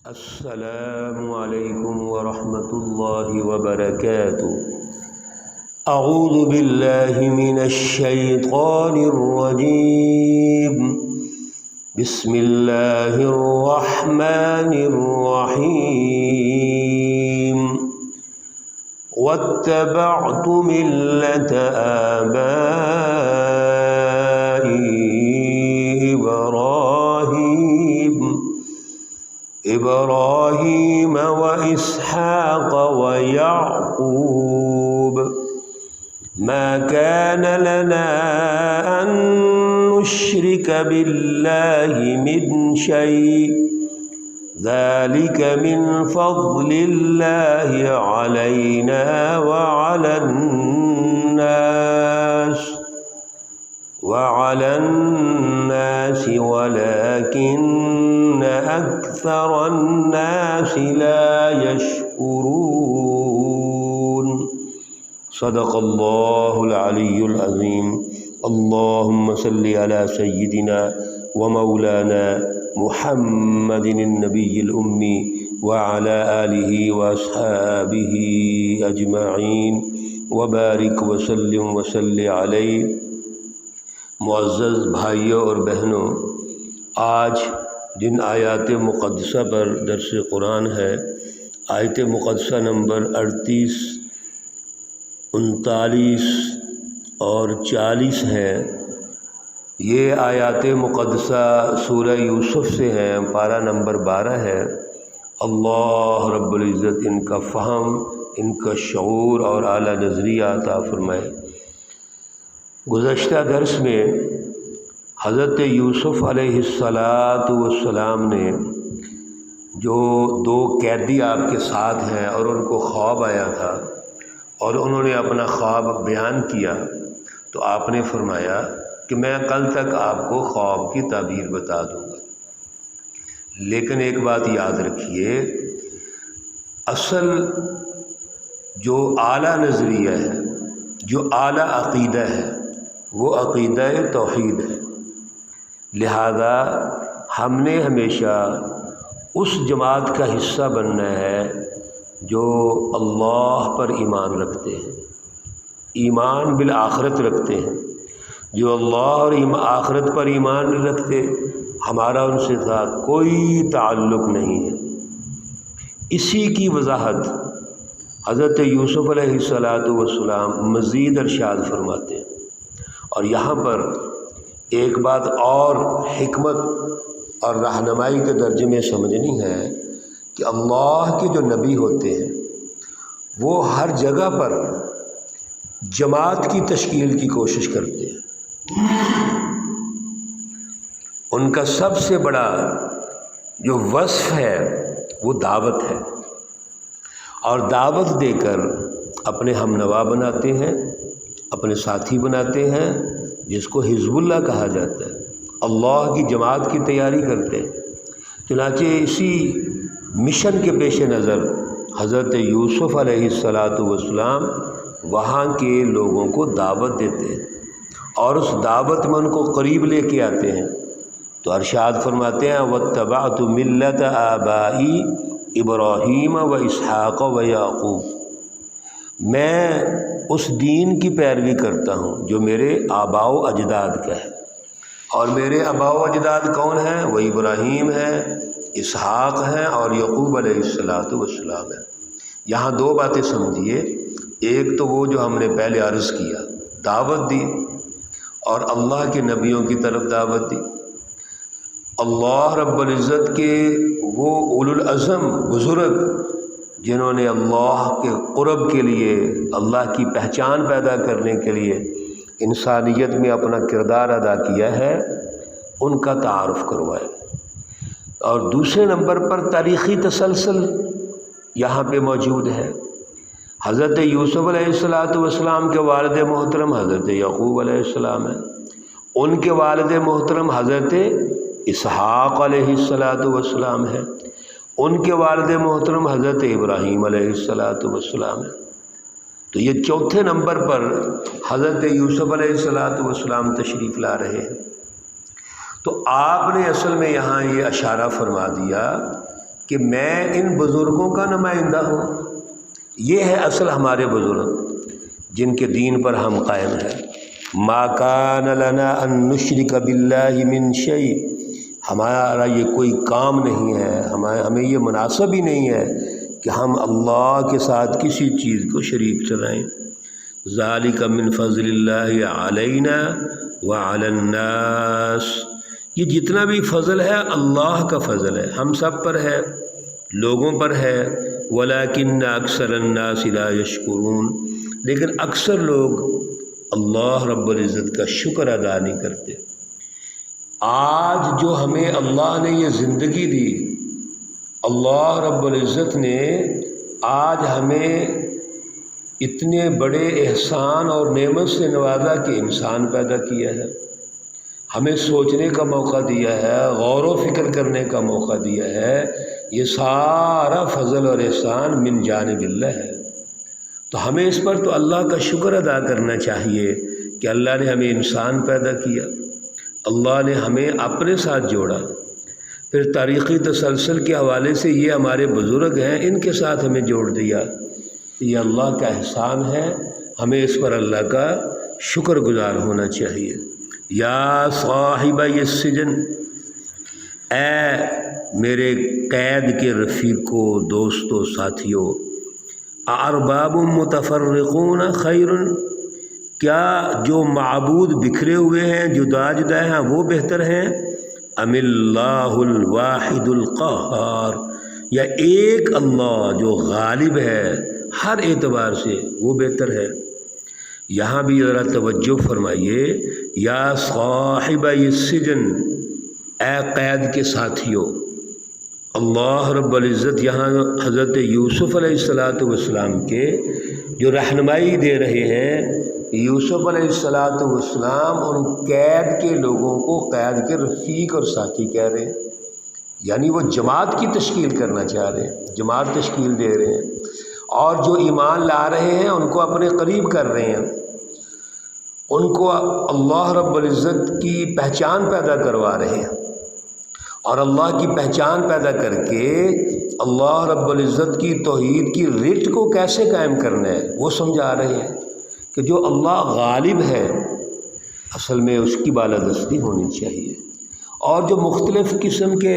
السلام علیکم ورحمۃ اللہ وبرکاتہ۔ اعوذ باللہ من الشیطان الرجیم، بسم اللہ الرحمن الرحیم۔ واتبعت ملة آبائی إبراهيم وإسحاق ويعقوب ما كان لنا أن نشرك بالله من شيء ذلك من فضل الله علينا وعلى الناس ولكن أكثر الناس لا يشكرون۔ صدق الله العلي العظيم۔ اللهم صل على سيدنا ومولانا محمد النبي الأمي وعلى آله وأصحابه أجمعين وبارك وسلم وصل عليه۔ معزز بھائیوں اور بہنوں، آج جن آیات مقدسہ پر درس قرآن ہے، آیت مقدسہ نمبر 38، 39 اور 40 ہے۔ یہ آیات مقدسہ سورہ یوسف سے ہیں، پارہ نمبر 12 ہے۔ اللہ رب العزت ان کا فہم، ان کا شعور اور اعلیٰ نظریہ عطا فرمائے۔ گزشتہ درس میں حضرت یوسف علیہ السلام نے جو دو قیدی آپ کے ساتھ ہیں اور ان کو خواب آیا تھا اور انہوں نے اپنا خواب بیان کیا، تو آپ نے فرمایا کہ میں کل تک آپ کو خواب کی تعبیر بتا دوں گا، لیکن ایک بات یاد رکھیے، اصل جو اعلیٰ نظریہ ہے، جو اعلیٰ عقیدہ ہے، وہ عقیدہ توحید ہے۔ لہذا ہم نے ہمیشہ اس جماعت کا حصہ بننا ہے جو اللہ پر ایمان رکھتے ہیں، ایمان بالآخرت رکھتے ہیں۔ جو اللہ اور آخرت پر ایمان نہیں رکھتے، ہمارا ان سے ساتھ کوئی تعلق نہیں ہے۔ اسی کی وضاحت حضرت یوسف علیہ السلام مزید ارشاد فرماتے ہیں، اور یہاں پر ایک بات اور حکمت اور رہنمائی کے درجے میں سمجھنی ہے کہ اللہ کے جو نبی ہوتے ہیں وہ ہر جگہ پر جماعت کی تشکیل کی کوشش کرتے ہیں۔ ان کا سب سے بڑا جو وصف ہے وہ دعوت ہے، اور دعوت دے کر اپنے ہم نوا بناتے ہیں، اپنے ساتھی بناتے ہیں، جس کو حزب اللہ کہا جاتا ہے، اللہ کی جماعت کی تیاری کرتے ہیں۔ چنانچہ اسی مشن کے پیش نظر حضرت یوسف علیہ السلام وہاں کے لوگوں کو دعوت دیتے ہیں، اور اس دعوت میں ان کو قریب لے کے آتے ہیں۔ تو ارشاد فرماتے ہیں واتبعت ملة آبائی ابراہیم و اسحاق و یعقوب، میں اس دین کی پیروی کرتا ہوں جو میرے آباء و اجداد کا ہے، اور میرے آباء و اجداد کون ہیں؟ وہ ابراہیم ہیں، اسحاق ہیں اور یعقوب علیہ السلام ہیں۔ یہاں دو باتیں سمجھیے، ایک تو وہ جو ہم نے پہلے عرض کیا، دعوت دی اور اللہ کے نبیوں کی طرف دعوت دی۔ اللہ رب العزت کے وہ اولو العزم بزرگ جنہوں نے اللہ کے قرب کے لیے، اللہ کی پہچان پیدا کرنے کے لیے انسانیت میں اپنا کردار ادا کیا ہے، ان کا تعارف کروائے۔ اور دوسرے نمبر پر تاریخی تسلسل یہاں پہ موجود ہے۔ حضرت یوسف علیہ السلام کے والد محترم حضرت یعقوب علیہ السلام ہیں، ان کے والد محترم حضرت اسحاق علیہ السلام ہیں، ان کے والد محترم حضرت ابراہیم علیہ السلام ہیں۔ تو یہ چوتھے نمبر پر حضرت یوسف علیہ السلام تشریف لا رہے ہیں۔ تو آپ نے اصل میں یہاں یہ اشارہ فرما دیا کہ میں ان بزرگوں کا نمائندہ ہوں۔ یہ ہے اصل ہمارے بزرگ جن کے دین پر ہم قائم ہیں۔ ما کان لنا ان نشرک باللہ من شیء، ہمارا یہ کوئی کام نہیں ہے، ہمیں یہ مناسب ہی نہیں ہے کہ ہم اللہ کے ساتھ کسی چیز کو شریک ٹھہرائیں۔ ذالک من فضل اللہ علینا وعلی الناس، یہ جتنا بھی فضل ہے اللہ کا فضل ہے، ہم سب پر ہے، لوگوں پر ہے۔ ولیکن اکثر الناس لا یشکرون، لیکن اکثر لوگ اللہ رب العزت کا شکر ادا نہیں کرتے۔ آج جو ہمیں اللہ نے یہ زندگی دی، اللہ رب العزت نے آج ہمیں اتنے بڑے احسان اور نعمت سے نوازا کہ انسان پیدا کیا ہے، ہمیں سوچنے کا موقع دیا ہے، غور و فکر کرنے کا موقع دیا ہے۔ یہ سارا فضل اور احسان من جانب اللہ ہے، تو ہمیں اس پر تو اللہ کا شکر ادا کرنا چاہیے کہ اللہ نے ہمیں انسان پیدا کیا، اللہ نے ہمیں اپنے ساتھ جوڑا، پھر تاریخی تسلسل کے حوالے سے یہ ہمارے بزرگ ہیں، ان کے ساتھ ہمیں جوڑ دیا۔ یہ اللہ کا احسان ہے، ہمیں اس پر اللہ کا شکر گزار ہونا چاہیے۔ یا صاحب السجن، اے میرے قید کے رفیقو، دوستو، ساتھیو، ارباب متفرقون خیر، کیا جو معبود بکھرے ہوئے ہیں، جدا جدا ہیں، وہ بہتر ہیں؟ ام اللہ الواحد القہار، یا ایک اللہ جو غالب ہے ہر اعتبار سے، وہ بہتر ہے؟ یہاں بھی ذرا توجہ فرمائیے، یا صاحب السجن، اے قید کے ساتھیو۔ اللہ رب العزت یہاں حضرت یوسف علیہ السلام کے جو رہنمائی دے رہے ہیں، یوسف علیہ السلام ان قید کے لوگوں کو قید کے رفیق اور ساتھی کہہ رہے ہیں، یعنی وہ جماعت کی تشکیل کرنا چاہ رہے ہیں، جماعت تشکیل دے رہے ہیں، اور جو ایمان لا رہے ہیں ان کو اپنے قریب کر رہے ہیں، ان کو اللہ رب العزت کی پہچان پیدا کروا رہے ہیں، اور اللہ کی پہچان پیدا کر کے اللہ رب العزت کی توحید کی رٹ کو کیسے قائم کرنا ہے وہ سمجھا رہے ہیں کہ جو اللہ غالب ہے اصل میں اس کی بالادستی ہونی چاہیے، اور جو مختلف قسم کے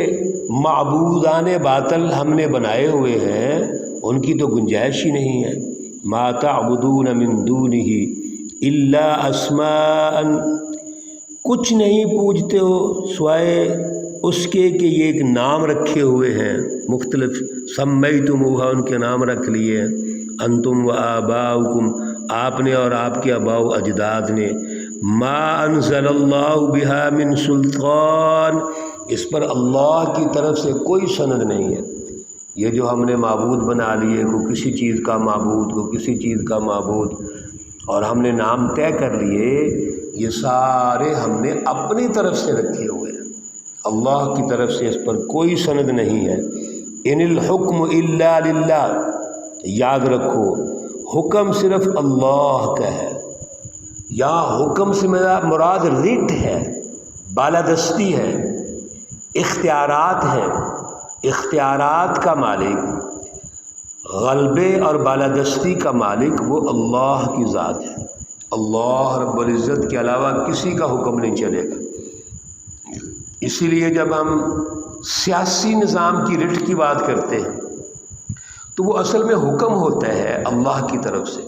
معبودان باطل ہم نے بنائے ہوئے ہیں ان کی تو گنجائش ہی نہیں ہے۔ ما تعبدون من دونہ الا اسماء، کچھ نہیں پوجتے ہو سوائے اس کے کہ یہ ایک نام رکھے ہوئے ہیں مختلف، سمیتموہا، ان کے نام رکھ لیے، انتم و آباؤکم، آپ نے اور آپ کے آباء و اجداد نے، ما انزل اللہ بہا من سلطان، اس پر اللہ کی طرف سے کوئی سند نہیں ہے۔ یہ جو ہم نے معبود بنا لیے، کو کسی چیز کا معبود، کو کسی چیز کا معبود، اور ہم نے نام طے کر لیے، یہ سارے ہم نے اپنی طرف سے رکھے ہوئے ہیں، اللہ کی طرف سے اس پر کوئی سند نہیں ہے۔ ان الحکم الا للہ، یاد رکھو حکم صرف اللہ کا ہے، یا حکم سے مراد رٹ ہے، بالادستی ہے، اختیارات ہیں، اختیارات کا مالک، غلبے اور بالادستی کا مالک وہ اللہ کی ذات ہے، اللہ رب العزت کے علاوہ کسی کا حکم نہیں چلے گا۔ اسی لیے جب ہم سیاسی نظام کی رٹ کی بات کرتے ہیں تو وہ اصل میں حکم ہوتا ہے اللہ کی طرف سے،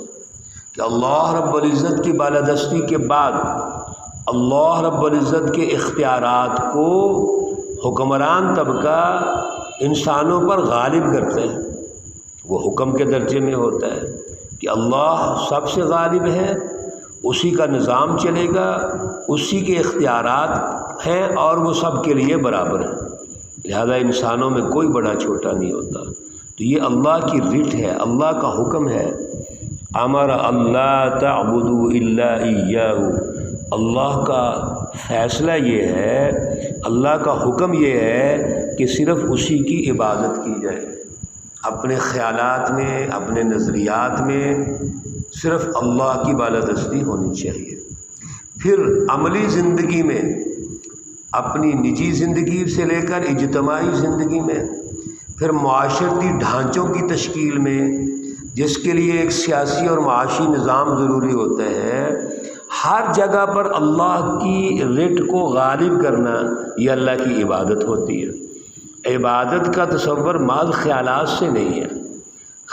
کہ اللہ رب العزت کی بالادستی کے بعد اللہ رب العزت کے اختیارات کو حکمران طبقہ انسانوں پر غالب کرتے ہیں، وہ حکم کے درجے میں ہوتا ہے کہ اللہ سب سے غالب ہے، اسی کا نظام چلے گا، اسی کے اختیارات ہیں اور وہ سب کے لیے برابر ہیں، لہذا انسانوں میں کوئی بڑا چھوٹا نہیں ہوتا۔ تو یہ اللہ کی رٹ ہے، اللہ کا حکم ہے، امر اللہ تعبدوا الا ایاہ، اللہ کا فیصلہ یہ ہے، اللہ کا حکم یہ ہے کہ صرف اسی کی عبادت کی جائے، اپنے خیالات میں، اپنے نظریات میں صرف اللہ کی بالادستی ہونی چاہیے۔ پھر عملی زندگی میں، اپنی نجی زندگی سے لے کر اجتماعی زندگی میں، پھر معاشرتی ڈھانچوں کی تشکیل میں، جس کے لیے ایک سیاسی اور معاشی نظام ضروری ہوتا ہے، ہر جگہ پر اللہ کی رٹ کو غالب کرنا یہ اللہ کی عبادت ہوتی ہے۔ عبادت کا تصور محض خیالات سے نہیں ہے،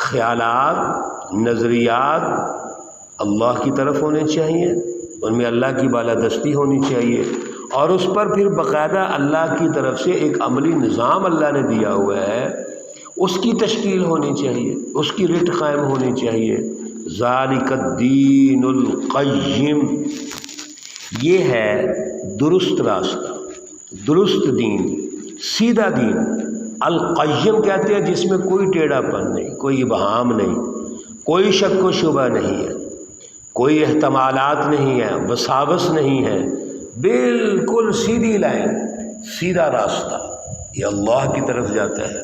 خیالات، نظریات اللہ کی طرف ہونے چاہیے، ان میں اللہ کی بالادستی ہونی چاہیے، اور اس پر پھر باقاعدہ اللہ کی طرف سے ایک عملی نظام اللہ نے دیا ہوا ہے، اس کی تشکیل ہونی چاہیے، اس کی رٹ قائم ہونی چاہیے۔ ذالک الدین القیم، یہ ہے درست راستہ، درست دین، سیدھا دین۔ القیم کہتے ہیں جس میں کوئی ٹیڑھا پن نہیں، کوئی ابہام نہیں، کوئی شک و شبہ نہیں ہے، کوئی احتمالات نہیں ہے، وساوس نہیں ہے، بالکل سیدھی لائن، سیدھا راستہ، یہ اللہ کی طرف جاتا ہے۔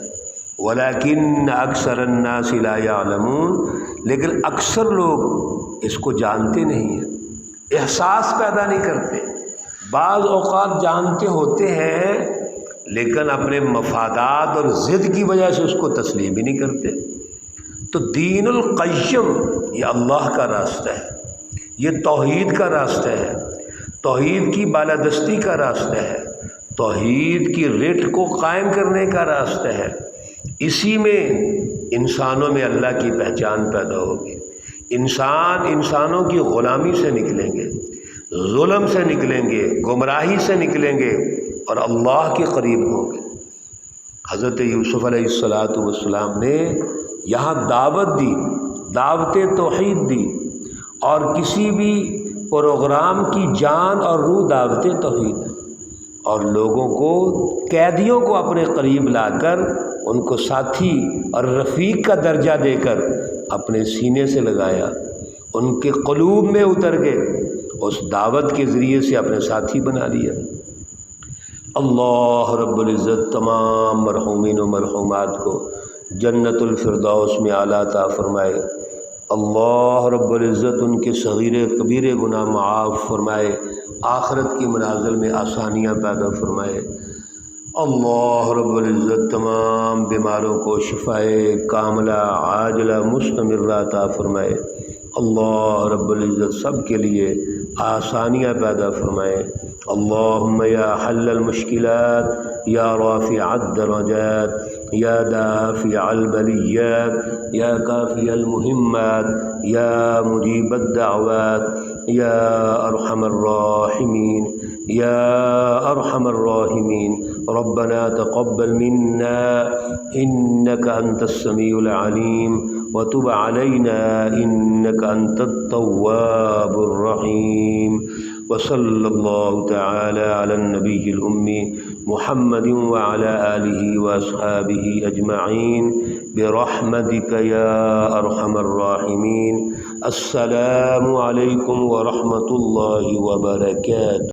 ولیکن اکثر الناس لا یعلمون، لیکن اکثر لوگ اس کو جانتے نہیں ہیں، احساس پیدا نہیں کرتے۔ بعض اوقات جانتے ہوتے ہیں لیکن اپنے مفادات اور ضد کی وجہ سے اس کو تسلیم ہی نہیں کرتے۔ تو دین القیم یہ اللہ کا راستہ ہے، یہ توحید کا راستہ ہے، توحید کی بالادستی کا راستہ ہے، توحید کی رٹ کو قائم کرنے کا راستہ ہے۔ اسی میں انسانوں میں اللہ کی پہچان پیدا ہوگی، انسانوں کی غلامی سے نکلیں گے، ظلم سے نکلیں گے، گمراہی سے نکلیں گے اور اللہ کے قریب ہوں گے۔ حضرت یوسف علیہ السلام نے یہاں دعوت دی، دعوت توحید دی، اور کسی بھی پروگرام کی جان اور روح دعوت توحید، اور لوگوں کو، قیدیوں کو اپنے قریب لا کر ان کو ساتھی اور رفیق کا درجہ دے کر اپنے سینے سے لگایا، ان کے قلوب میں اتر کے اس دعوت کے ذریعے سے اپنے ساتھی بنا لیا۔ اللہ رب العزت تمام مرحومین و مرحومات کو جنت الفردوس میں اعلیٰ عطا فرمائے۔ اللہ رب العزت ان کے صغیر کبیر گناہ معاف فرمائے، آخرت کی منازل میں آسانیاں پیدا فرمائے۔ اللہ رب العزت تمام بیماروں کو شفائے کاملہ عاجلہ مستمرہ عطا فرمائے۔ اللہ رب العزت سب کے لیے آسانیاں پیدا فرمائے۔ اللہم یا حل المشکلات، یا رافع الدرجات، یا دافع البلیات، یا کافی المہمات، یا مجیب الدعوات، یا ارحم الراحمین، یا ارحم الراحمین۔ ربنا تقبل منا انك انت السميع العليم وتب علينا انك انت التواب الرحيم، وصلى الله تعالى على النبي الأمي محمد وعلى آله وأصحابه أجمعين برحمتك يا أرحم الراحمين۔ السلام عليكم ورحمة الله وبركاته۔